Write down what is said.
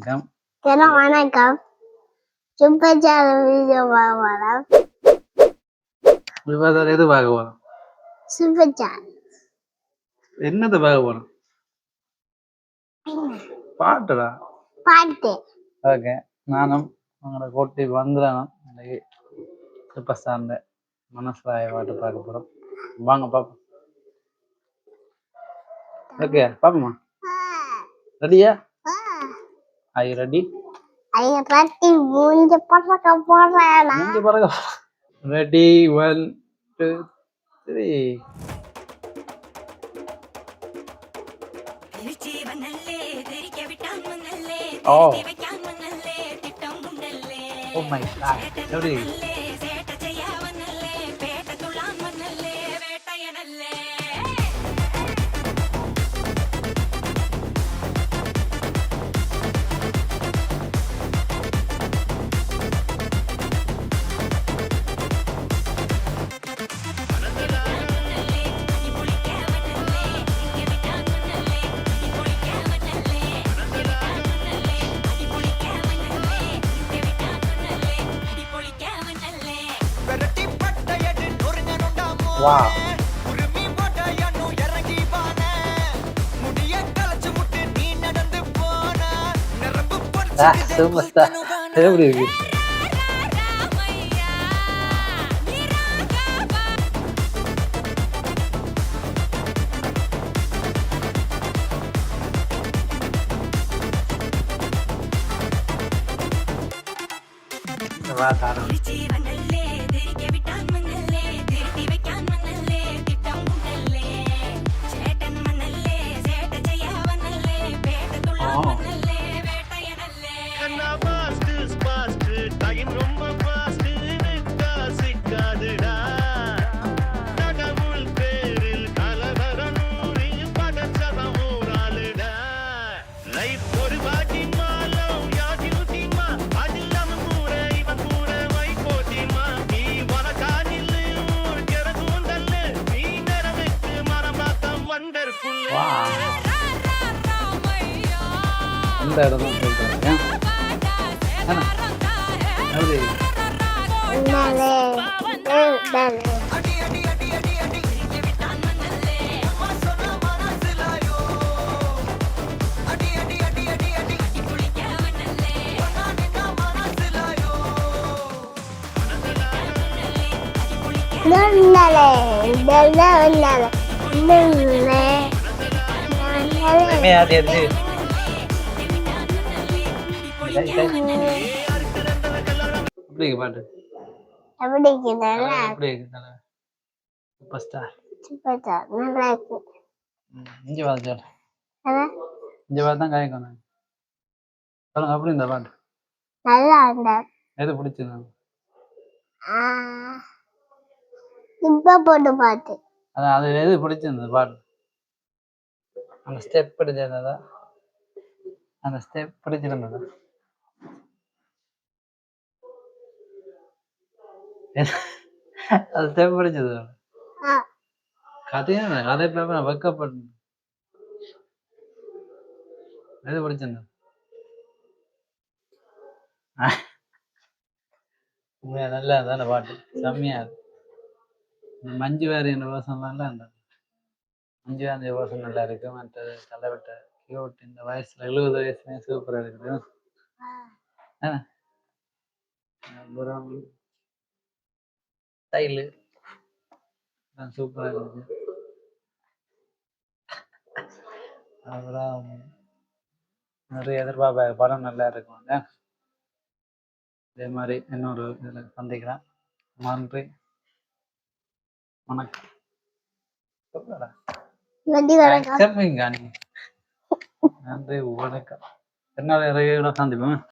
வணக்கம். வணக்கம். சுப்பச்சார வீடியோ பார்க்கலாம். எது பார்க்க போறோம்? சுப்பச்சார். என்னது பார்க்க போறோம்? பாட்டுடா. பாட்டு. ஓகே. நானும் உங்களோட கோட்டி வந்துடணும். இன்னைக்கு சூப்பர் ஸ்டார்ந்த மனசுலாய பாட்டு பார்க்க போறோம். வாங்க பாப்போம். ஓகே பாப்போமா? ரெடியா? Are you ready? மூஞ்சி பறக்க போறேன். மூஞ்சி பறக்க. Ready 1 2 3. Oh. Oh my god. Sorry. Wow. Superstar. எப்படி இருக்கு? இந்த இடம் தான் சொல்றேன். பாட்டு இங்க தான் காய்க்கணும். சொல்லுங்க அப்படி இந்த பாட்டு நல்லா இருந்தா எது பிடிச்சது? இப்ப போட்டு பாட்டு. அதான் அது எது பிடிச்சிருந்தது பாட்டு? அந்த ஸ்டெப் பிடிச்சிருந்ததா? அந்த ஸ்டெப் பிடிச்சிருந்ததா? அது ஸ்டெப் பிடிச்சது. கதையா கதை பேப்ப நான் வைக்கப்பட்டு எது பிடிச்சிருந்தது? நல்லா இருந்தா பாட்டு செம்மையா இருக்கு. மஞ்சு வாரியன் யோசனை அந்த மஞ்சு வாரிய யோசனை நல்லா இருக்கு. மற்றது தலைவட்ட கியூட் இந்த வயசுல 70 வயசுலயே சூப்பரா இருக்குது. அப்புறம் ஸ்டைலு சூப்பரா இருக்கு. அப்புறம் நிறைய எதிர்பார்ப்ப படம் நல்லா இருக்கும். இதே மாதிரி இன்னொரு இதில் சந்திக்கிறேன். நன்றி வணக்கம். நன்றி வணக்கம். என்னோட சந்திப்போம்.